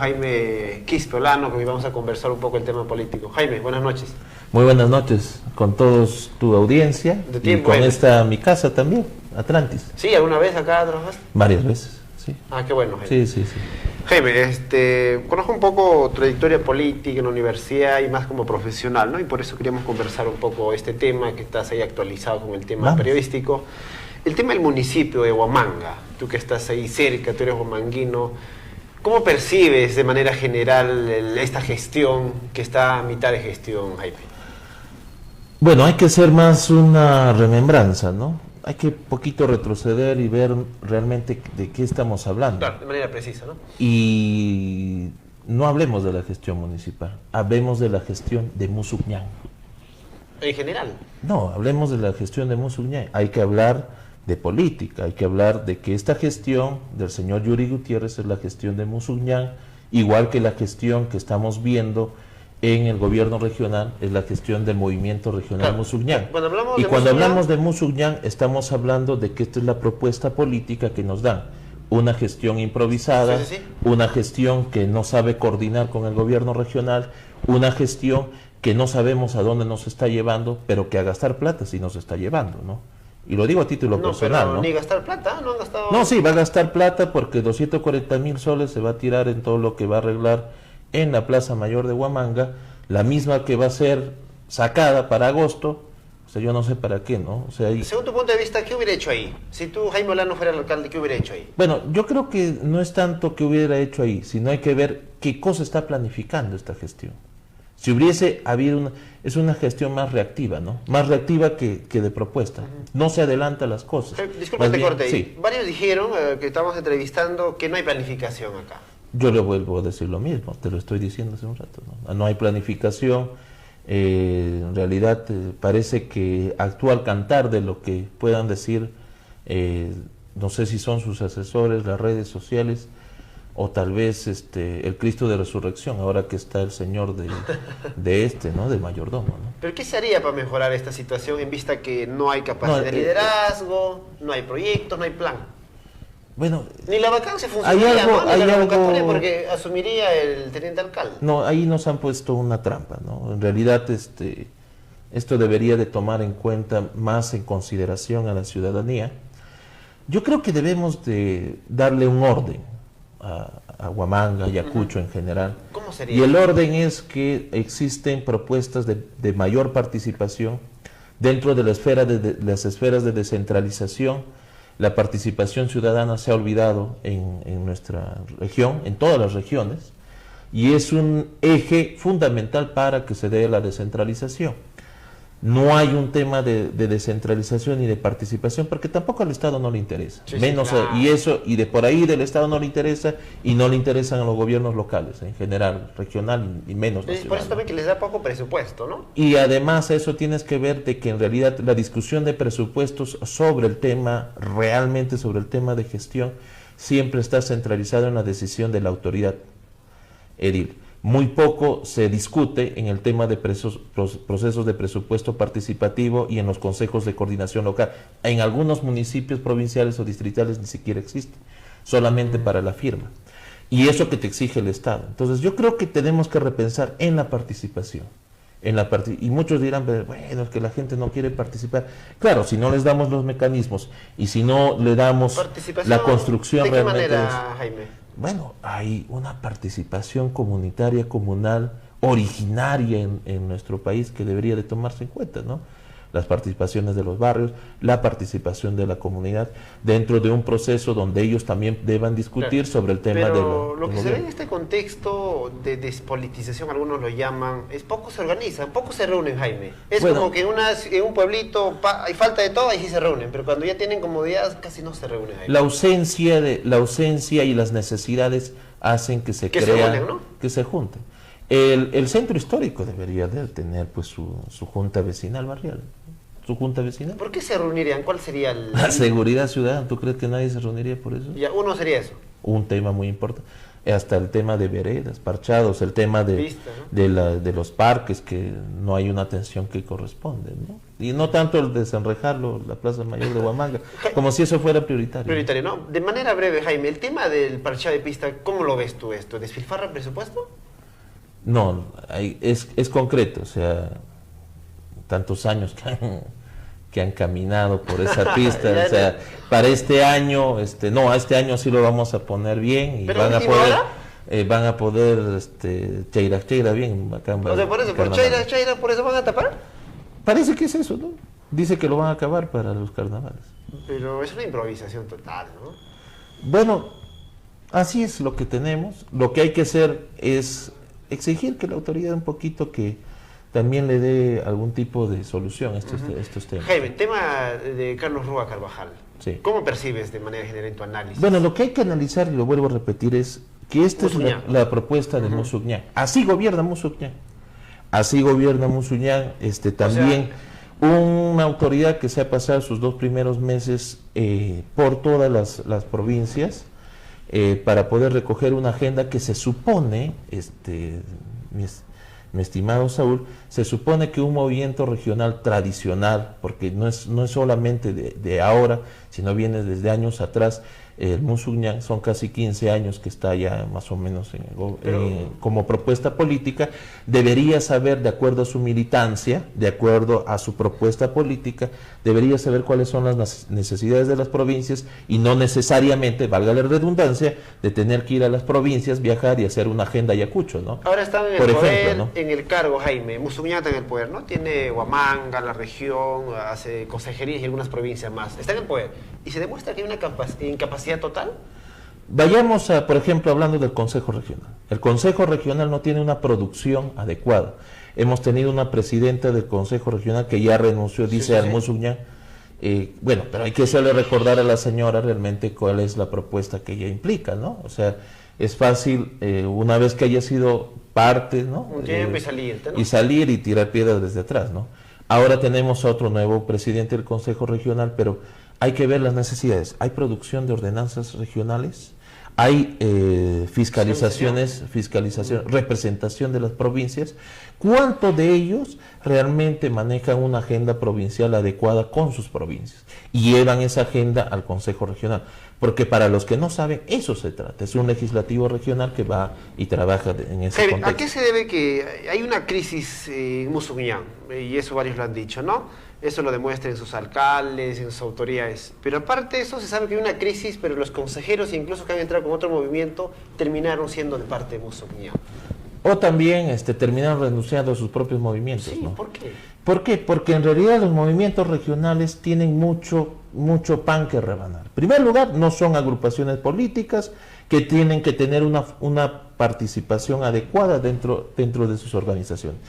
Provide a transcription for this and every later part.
Jaime Quispe Olano, que hoy vamos a conversar un poco el tema político. Jaime, buenas noches. Muy buenas noches con todos tu audiencia De tiempo, y con Jaime. esta mi casa también, Atlantis. ¿Sí? ¿Alguna vez acá trabajaste? Varias veces, sí. Ah, qué bueno, Jaime. Sí, sí, sí. Jaime, conozco un poco tu trayectoria política en la universidad y más como profesional, ¿no? Y por eso queríamos conversar un poco este tema, que estás ahí actualizado con el tema periodístico. El tema del municipio de Huamanga, tú que estás ahí cerca, tú eres huamanguino, ¿cómo percibes de manera general esta gestión que está a mitad de gestión, Jaime? Bueno, hay que hacer más una remembranza, ¿no? Hay que poquito retroceder y ver realmente de qué estamos hablando. Claro, de manera precisa, ¿no? Y no hablemos de la gestión municipal, hablemos de la gestión de Musuqñán. En general. No, hablemos de la gestión de Musuqñán. Hay que hablar de política, hay que hablar de que esta gestión del señor Yuri Gutiérrez es la gestión de Musuqñán, igual que la gestión que estamos viendo en el gobierno regional es la gestión del movimiento regional Musuqñán. Y cuando hablamos de Musuqñán estamos hablando de que esta es la propuesta política que nos dan. Una gestión improvisada, una gestión que no sabe coordinar con el gobierno regional, una gestión que no sabemos a dónde nos está llevando, pero que a gastar plata sí nos está llevando, ¿no? Y lo digo a título personal, pero ¿no? Ni gastar plata, no han gastado... No, sí, va a gastar plata porque 240,000 soles se va a tirar en todo lo que va a arreglar en la Plaza Mayor de Huamanga, la misma que va a ser sacada para agosto, o sea, yo no sé para qué, ¿no? O sea, según tu punto de vista, ¿qué hubiera hecho ahí? Si tú, Jaime Olano, fuera el alcalde, ¿qué hubiera hecho ahí? Bueno, yo creo que no es tanto que hubiera hecho ahí, sino hay que ver qué cosa está planificando esta gestión. Si hubiese habido es una gestión más reactiva, ¿no? Más reactiva que de propuesta. No se adelanta las cosas. Disculpa, te corte ahí. Sí. Varios dijeron que estamos entrevistando que no hay planificación acá. Yo le vuelvo a decir lo mismo, te lo estoy diciendo hace un rato, ¿no? No hay planificación, en realidad parece que actúa al cantar de lo que puedan decir, no sé si son sus asesores, las redes sociales, o tal vez el Cristo de Resurrección, ahora que está el señor ¿no? De mayordomo, ¿no? ¿Pero qué se haría para mejorar esta situación en vista que no hay capacidad de liderazgo, no hay proyectos, no hay plan? Bueno, ni la vacancia funcionaría, ¿no? Ni la convocatoria porque asumiría el teniente alcalde. No, ahí nos han puesto una trampa, ¿no? En realidad esto debería de tomar en cuenta más en consideración a la ciudadanía. Yo creo que debemos de darle un orden a Huamanga y a Cucho en general. ¿Cómo sería? Y el orden es que existen propuestas de mayor participación dentro de las esferas de descentralización. La participación ciudadana se ha olvidado en nuestra región, en todas las regiones, y es un eje fundamental para que se dé la descentralización. No hay un tema de descentralización y de participación porque tampoco al Estado no le interesa. Y de por ahí del Estado no le interesa y no le interesan a los gobiernos locales, en general, regional y menos nacional. Por eso también que les da poco presupuesto, ¿no? Y además eso tienes que ver de que en realidad la discusión de presupuestos sobre el tema, realmente sobre el tema de gestión, siempre está centralizado en la decisión de la autoridad edil. Muy poco se discute en el tema de procesos de presupuesto participativo y en los consejos de coordinación local. En algunos municipios provinciales o distritales ni siquiera existe, solamente para la firma. Y eso que te exige el Estado. Entonces yo creo que tenemos que repensar en la participación. Y muchos dirán, bueno, es que la gente no quiere participar. Claro, si no les damos los mecanismos y si no le damos la construcción realmente... ¿De qué manera, Jaime? Bueno, hay una participación comunitaria, comunal, originaria en nuestro país que debería de tomarse en cuenta, ¿no? Las participaciones de los barrios, la participación de la comunidad dentro de un proceso donde ellos también deban discutir sobre el tema de lo que se ve en este contexto de despolitización, algunos lo llaman, es poco se organizan, poco se reúnen, Jaime. Es como que en un pueblito hay falta de todo y sí se reúnen, pero cuando ya tienen comodidad casi no se reúnen, Jaime. La ausencia y las necesidades hacen que se crean, ¿no? Que se junten. El centro histórico debería de tener pues su junta vecinal barrial. ¿Su junta vecinal? ¿Por qué se reunirían? ¿Cuál sería la seguridad ciudadana? ¿Tú crees que nadie se reuniría por eso? Ya, uno sería eso. Un tema muy importante. hasta el tema de veredas, parchados, el tema de, Pista, ¿no? de los parques, que no hay una atención que corresponde, ¿no? Y no tanto el desenrejarlo, la Plaza Mayor de Huamanga, como si eso fuera prioritario. Prioritario, ¿no? De manera breve, Jaime, el tema del parchado de pista, ¿cómo lo ves tú esto? ¿Despilfarra presupuesto? No, es concreto, o sea, tantos años que han caminado por esa pista, o sea, para este año, no, este año sí lo vamos a poner bien y van a poder, cheira bien acá en O sea, por eso, por cheira, por eso van a tapar. Parece que es eso, ¿no? Dice que lo van a acabar para los carnavales. Pero es una improvisación total, ¿no? Bueno, así es lo que tenemos. Lo que hay que hacer es exigir que la autoridad un poquito que también le dé algún tipo de solución a estos temas. Jaime, tema de Carlos Rúa Carvajal. Sí. ¿Cómo percibes de manera general en tu análisis? Bueno, lo que hay que analizar, y lo vuelvo a repetir, es que esta es la propuesta de Musuñán. Así gobierna Musuñán. Así gobierna Musuñán. También una autoridad que se ha pasado sus 2 primeros meses por todas las provincias para poder recoger una agenda que se supone, mi estimado Saúl, se supone que un movimiento regional tradicional, porque no es solamente de ahora, sino viene desde años atrás. El Musuñán son casi 15 años que está ya más o menos como propuesta política. Debería saber, de acuerdo a su militancia, de acuerdo a su propuesta política, debería saber cuáles son las necesidades de las provincias y no necesariamente, valga la redundancia, de tener que ir a las provincias, viajar y hacer una agenda Ayacucho, ¿no? Ahora están en el poder, ¿no? En el cargo, Jaime. Musuñán está en el poder, ¿no? Tiene Huamanga, la región, hace consejerías y algunas provincias más. Está en el poder. Y se demuestra que hay una incapacidad total. Vayamos a, por ejemplo, hablando del Consejo Regional. El Consejo Regional no tiene una producción adecuada. Hemos tenido una presidenta del Consejo Regional que ya renunció, dice al Musuñán. Bueno, pero hay que hacerle recordar a la señora realmente cuál es la propuesta que ella implica, ¿no? O sea, es fácil, una vez que haya sido parte, ¿no? Un tiempo y salirte, ¿no? Y salir y tirar piedras desde atrás, ¿no? Ahora tenemos a otro nuevo presidente del Consejo Regional, pero hay que ver las necesidades. Hay producción de ordenanzas regionales, hay fiscalización, representación de las provincias. ¿Cuántos de ellos realmente manejan una agenda provincial adecuada con sus provincias y llevan esa agenda al Consejo Regional? Porque para los que no saben, eso se trata. Es un legislativo regional que va y trabaja en ese contexto. ¿A qué se debe que hay una crisis en Musuñán? Y eso varios lo han dicho, ¿no? Eso lo demuestran sus alcaldes, en sus autoridades. Pero aparte de eso, se sabe que hay una crisis, pero los consejeros, incluso que han entrado con otro movimiento, terminaron siendo de parte de Musuñán. O también terminaron renunciando a sus propios movimientos, sí, ¿no? ¿Por qué? ¿Por qué? Porque en realidad los movimientos regionales tienen mucho pan que rebanar. En primer lugar, no son agrupaciones políticas que tienen que tener una participación adecuada dentro de sus organizaciones.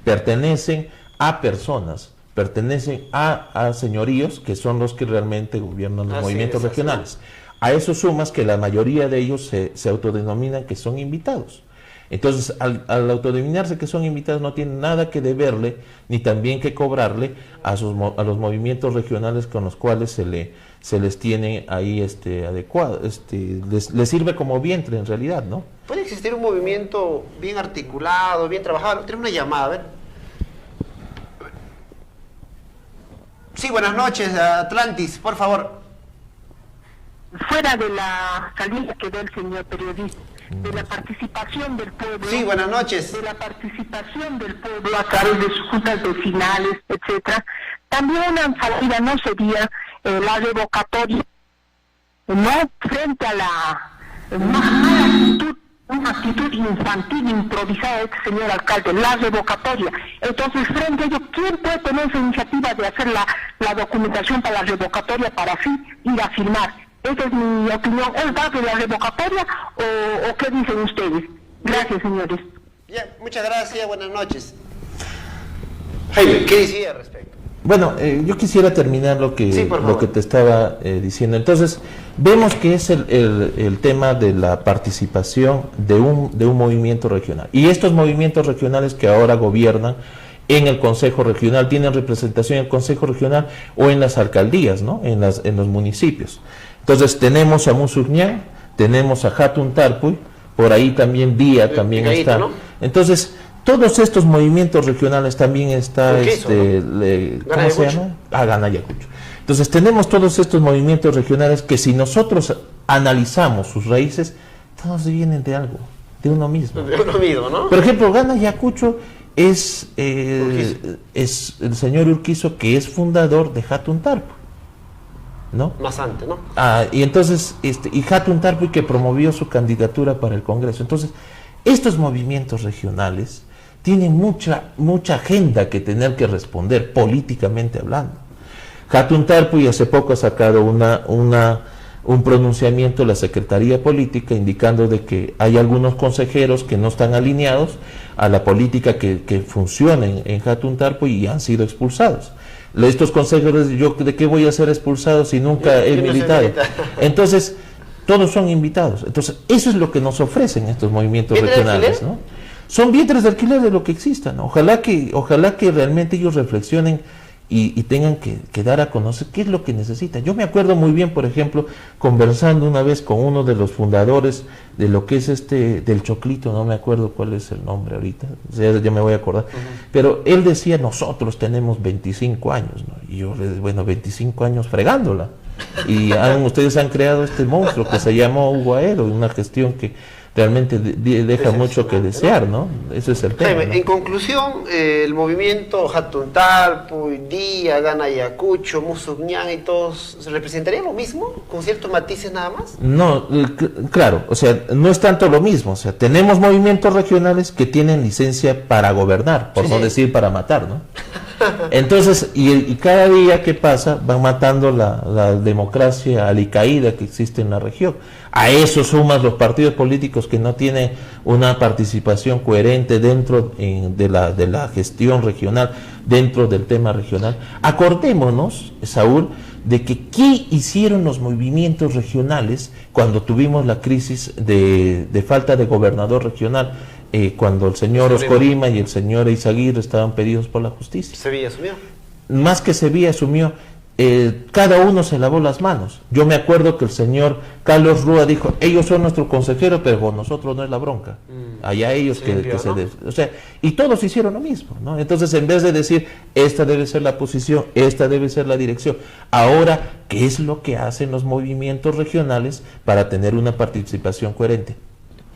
Pertenecen a personas, pertenecen a señoríos que son los que realmente gobiernan los movimientos regionales. A eso sumas que la mayoría de ellos se autodenominan que son invitados. Entonces, al autodenominarse que son invitados, no tienen nada que deberle, ni también que cobrarle a los movimientos regionales con los cuales se les tiene ahí adecuado, les sirve como vientre en realidad, ¿no? ¿Puede existir un movimiento bien articulado, bien trabajado? Tenemos una llamada, a ver. Sí, buenas noches, Atlantis, por favor. Fuera de la salida que da el señor periodista, de la participación del pueblo. Sí, buenas noches. De la participación del pueblo a través de sus juntas vecinales, etcétera. También una salida no sería la revocatoria, no frente a la mala actitud, una actitud infantil improvisada de este señor alcalde, la revocatoria. Entonces, frente a ello, ¿quién puede tener esa iniciativa de hacer la documentación para la revocatoria para así ir a firmar? Esa es mi opinión. ¿Es dado la revocatoria o qué dicen ustedes? Gracias, señores. Bien, muchas gracias, buenas noches. Jaime, ¿qué decía al respecto? Bueno, yo quisiera terminar lo que te estaba diciendo. Entonces, vemos que es el tema de la participación de un movimiento regional. Y estos movimientos regionales que ahora gobiernan en el Consejo Regional, tienen representación en el Consejo Regional o en las alcaldías, ¿no? En los municipios. Entonces tenemos a Musuñán, tenemos a Hatun Tarpuy por ahí también Vía también está. ¿No? Entonces, todos estos movimientos regionales también está, ¿cómo se llama? Gana Ayacucho. Entonces, tenemos todos estos movimientos regionales que si nosotros analizamos sus raíces, todos vienen de algo, de uno mismo. De uno mismo, ¿no? Por ejemplo, Gana Ayacucho es el señor Urquizo, que es fundador de Hatun Tarpuy, ¿no? Más antes, ¿no? Y entonces, y Hatun Tarpuy, que promovió su candidatura para el Congreso. Entonces, estos movimientos regionales tienen mucha agenda que tener que responder políticamente hablando. Hatun Tarpuy hace poco ha sacado un pronunciamiento de la Secretaría Política indicando de que hay algunos consejeros que no están alineados a la política que funciona en Hatun Tarpuy y han sido expulsados. Estos consejeros, ¿yo de qué voy a ser expulsado si nunca he militado? Entonces, todos son invitados. Entonces, eso es lo que nos ofrecen estos movimientos regionales, ¿no? Son vientres de alquiler de lo que exista, ¿no? Ojalá que realmente ellos reflexionen y tengan que dar a conocer qué es lo que necesitan. Yo me acuerdo muy bien, por ejemplo, conversando una vez con uno de los fundadores de lo que es del Choclito, no me acuerdo cuál es el nombre ahorita, ya me voy a acordar, pero él decía, nosotros tenemos 25 años, ¿no? Y yo le digo, bueno, 25 años fregándola, y ustedes han creado este monstruo que se llamó Hugo Aero, una gestión que realmente deja mucho que desear, ¿no? Ese es el tema. Jaime, ¿no? En conclusión, el movimiento Hatun Tarpuy, Día, Gana Ayacucho, Musuqñan y todos, ¿se representaría lo mismo? ¿Con ciertos matices nada más? No, claro, o sea, no es tanto lo mismo, o sea, tenemos movimientos regionales que tienen licencia para gobernar, por no decir para matar, ¿no? Entonces, y cada día que pasa van matando la democracia alicaída que existe en la región. A eso sumas los partidos políticos que no tienen una participación coherente dentro de la gestión regional, dentro del tema regional. Acordémonos, Saúl, de que qué hicieron los movimientos regionales cuando tuvimos la crisis de falta de gobernador regional, cuando el señor Oscorima y el señor Eizaguirre estaban pedidos por la justicia. Sevilla asumió. Más que Sevilla asumió, cada uno se lavó las manos. Yo me acuerdo que el señor Carlos Rúa dijo, ellos son nuestros consejeros, pero con nosotros no es la bronca. Allá ellos o sea, y todos hicieron lo mismo, ¿no? Entonces, en vez de decir, esta debe ser la posición, esta debe ser la dirección, ahora, ¿qué es lo que hacen los movimientos regionales para tener una participación coherente?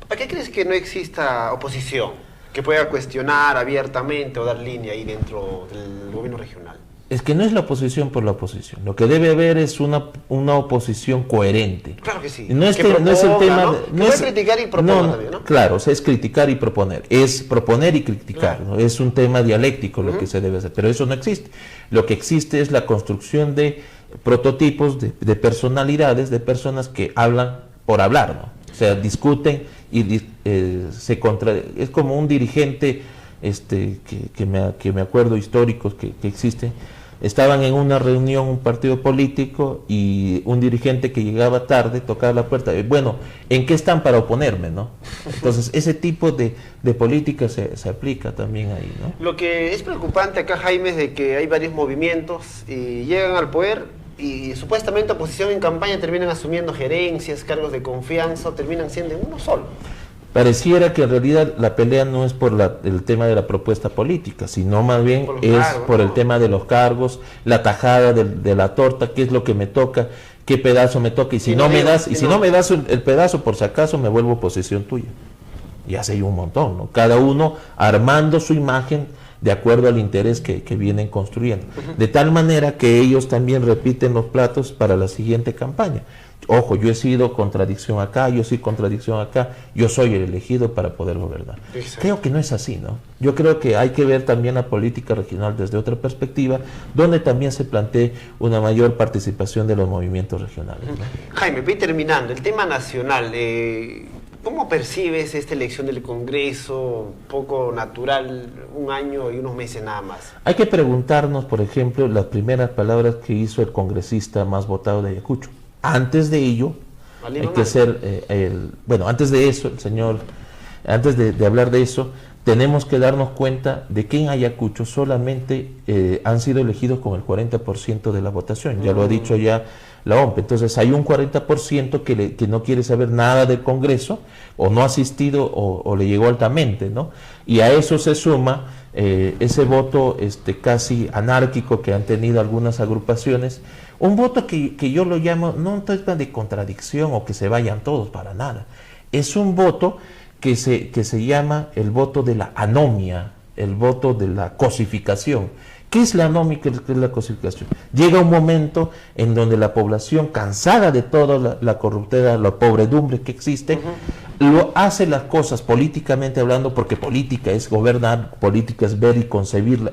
¿A qué crees que no exista oposición que pueda cuestionar abiertamente o dar línea ahí dentro del gobierno regional? Es que no es la oposición por la oposición. Lo que debe haber es una oposición coherente. Claro que sí. No es el tema. ¿no? No es criticar y proponer también, ¿no? Claro, o sea, es criticar y proponer. Es proponer y criticar. Claro. ¿No? Es un tema dialéctico lo que se debe hacer. Pero eso no existe. Lo que existe es la construcción de prototipos, de personalidades, de personas que hablan por hablar, ¿no? O sea, discuten y es como un dirigente que me acuerdo históricos que existen. Estaban en una reunión, un partido político, y un dirigente que llegaba tarde tocaba la puerta. Bueno, ¿en qué están para oponerme, no? Entonces, ese tipo de política se aplica también ahí, ¿no? Lo que es preocupante acá, Jaime, es de que hay varios movimientos y llegan al poder y supuestamente oposición en campaña terminan asumiendo gerencias, cargos de confianza, o terminan siendo uno solo. Pareciera que en realidad la pelea no es por el tema de la propuesta política, sino más bien por el tema de los cargos, la tajada de la torta, qué es lo que me toca, qué pedazo me toca, y si no me das el pedazo, por si acaso me vuelvo posesión tuya. Y así un montón, ¿no? Cada uno armando su imagen de acuerdo al interés que vienen construyendo. De tal manera que ellos también repiten los platos para la siguiente campaña. Ojo, yo he sido contradicción acá, yo soy contradicción acá, yo soy el elegido para poder gobernar. Exacto. Creo que no es así, ¿no? Yo creo que hay que ver también la política regional desde otra perspectiva, donde también se plantee una mayor participación de los movimientos regionales, ¿no? Jaime, voy terminando. El tema nacional, ¿cómo percibes esta elección del Congreso, poco natural, un año y unos meses nada más? Hay que preguntarnos, por ejemplo, las primeras palabras que hizo el congresista más votado de Ayacucho. Antes de ello, hay que ser, antes de eso, antes de hablar de eso, tenemos que darnos cuenta de que en Ayacucho solamente han sido elegidos con el 40% de la votación. Ya lo ha dicho ya la OMP. Entonces hay un 40% que no quiere saber nada del Congreso, o no ha asistido, o le llegó altamente, ¿no? Y a eso se suma ese voto casi anárquico que han tenido algunas agrupaciones, un voto que yo lo llamo, no un tema de contradicción o que se vayan todos, para nada, es un voto que se llama el voto de la anomia, el voto de la cosificación. ¿Qué es la anomia? ¿Qué es la cosificación? Llega un momento en donde la población, cansada de toda la corruptela, la pobredumbre que existe, lo hace las cosas políticamente hablando, porque política es gobernar, política es ver y concebir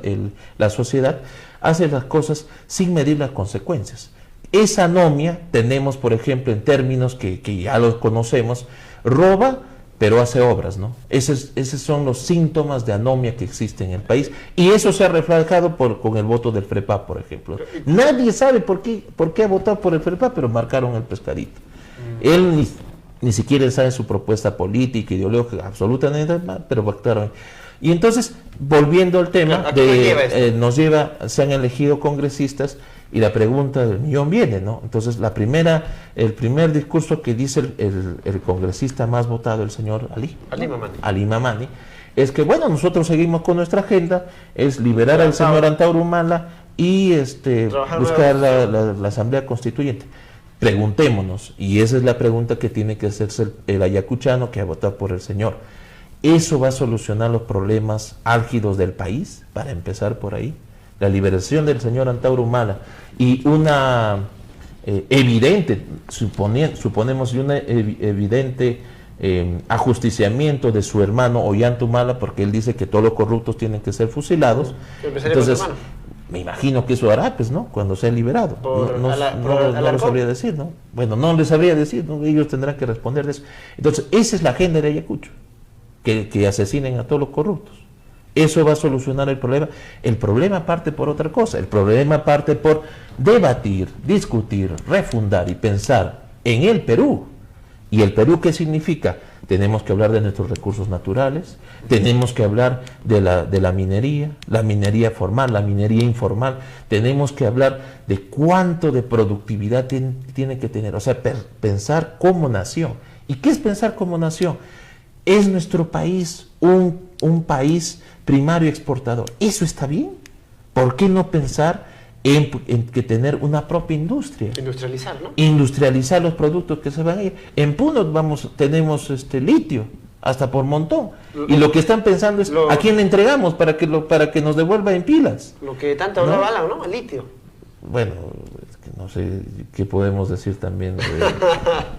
la sociedad, hace las cosas sin medir las consecuencias. Esa anomia tenemos, por ejemplo, en términos que ya los conocemos, roba pero hace obras, ¿no? Esos son los síntomas de anomia que existen en el país, y eso se ha reflejado con el voto del FREPAP, por ejemplo. Nadie sabe por qué ha votado por el FREPAP, pero marcaron el pescadito. Él ni siquiera sabe su propuesta política, ideológica, absolutamente nada, pero votaron. Y entonces, volviendo al tema, se han elegido congresistas, y la pregunta del millón viene, ¿no? Entonces, el primer discurso que dice el congresista más votado, el señor Ali Mamani, es que, bueno, nosotros seguimos con nuestra agenda, es liberar al señor Antauro Humala y buscar la Asamblea Constituyente. Preguntémonos, y esa es la pregunta que tiene que hacerse el ayacuchano que ha votado por el señor. ¿Eso va a solucionar los problemas álgidos del país? Para empezar por ahí, la liberación del señor Antauro Humala y una evidente, suponemos, y un evidente ajusticiamiento de su hermano Ollanta Humala, porque él dice que todos los corruptos tienen que ser fusilados. Entonces, me imagino que eso hará, pues, ¿no? Cuando sea liberado. No lo sabría decir, ¿no? Bueno, no le sabría decir, ¿no? Ellos tendrán que responder de eso. Entonces, esa es la agenda de Ayacucho, que asesinen a todos los corruptos. Eso va a solucionar el problema. El problema parte por otra cosa. El problema parte por debatir, discutir, refundar y pensar en el Perú. ¿Y el Perú qué significa? Tenemos que hablar de nuestros recursos naturales, tenemos que hablar de la minería formal, la minería informal, tenemos que hablar de cuánto de productividad tiene que tener, o sea, pensar como nación. ¿Y qué es pensar como nación? ¿Es nuestro país un país primario exportador? ¿Eso está bien? ¿Por qué no pensar en que tener una propia industria? Industrializar, ¿no? Industrializar los productos que se van a ir. En Puno tenemos litio, hasta por montón. Y lo que están pensando es, ¿a quién le entregamos para que nos devuelva en pilas? Lo que tanto hablaba Alan, ¿no? El litio. Bueno, es que no sé qué podemos decir también de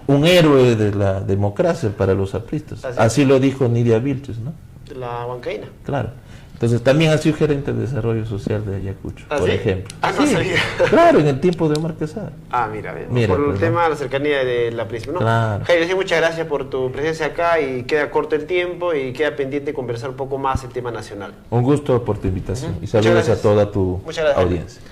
un héroe de la democracia para los apristas. Así lo dijo Nidia Vilches, ¿no? La huancaína. Claro. Entonces también ha sido gerente de desarrollo social de Ayacucho, por ejemplo. No sabía. Claro, en el tiempo de Omar Quesada. Mira, por el tema de la cercanía de la Prisma, ¿no? Claro. Jaime, muchas gracias por tu presencia acá, y queda corto el tiempo y queda pendiente conversar un poco más el tema nacional. Un gusto por tu invitación y saludos a toda tu audiencia.